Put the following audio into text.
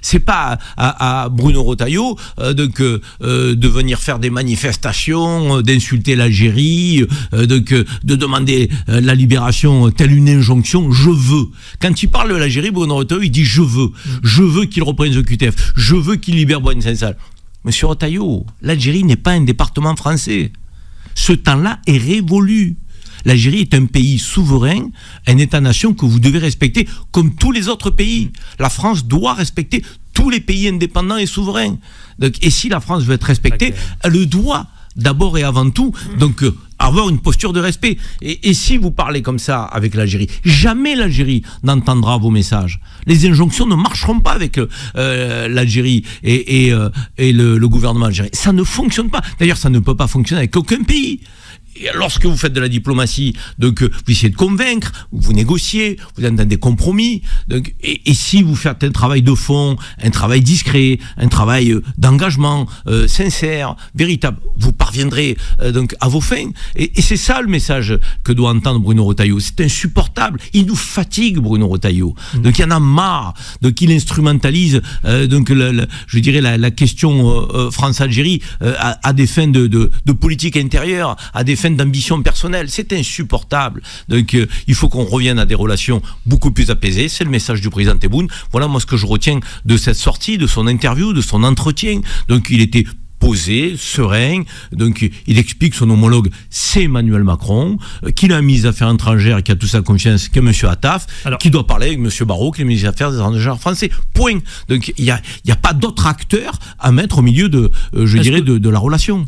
C'est pas à Bruno Retailleau de venir faire des manifestations, d'insulter l'Algérie, de demander la libération telle une injonction. Je veux. Quand il parle de l'Algérie, Bruno Retailleau, il dit je veux qu'il reprenne ce QTF, je veux qu'il libère Boubacar Sensal. Monsieur Retailleau, l'Algérie n'est pas un département français. Ce temps-là est révolu. L'Algérie est un pays souverain, un État-nation que vous devez respecter comme tous les autres pays. La France doit respecter tous les pays indépendants et souverains. Et si la France veut être respectée, elle doit d'abord et avant tout avoir une posture de respect. Et si vous parlez comme ça avec l'Algérie, jamais l'Algérie n'entendra vos messages. Les injonctions ne marcheront pas avec l'Algérie et le gouvernement algérien. Ça ne fonctionne pas. D'ailleurs, ça ne peut pas fonctionner avec aucun pays. Et lorsque vous faites de la diplomatie, vous essayez de convaincre, vous négociez, vous êtes dans des compromis. Et si vous faites un travail de fond, un travail discret, un travail d'engagement sincère, véritable, vous parviendrez à vos fins. Et c'est ça le message que doit entendre Bruno Retailleau. C'est insupportable. Il nous fatigue, Bruno Retailleau. Donc il y en a marre. Donc il instrumentalise je dirais la question France-Algérie à des fins de politique intérieure, à des fins d'ambition personnelle. C'est insupportable. Donc il faut qu'on revienne à des relations beaucoup plus apaisées. C'est le message du président Tebboune. Voilà moi ce que je retiens de cette sortie, de son interview, de son entretien. Donc il était posé, serein, donc il explique son homologue, c'est Emmanuel Macron, qui l'a mis aux Affaires étrangères, qui a toute sa confiance, qui est M. Attaf, qui doit parler avec M. Barrot, qui est le ministre des Affaires étrangères français. Point. Donc il n'y a pas d'autre acteur à mettre au milieu de la relation.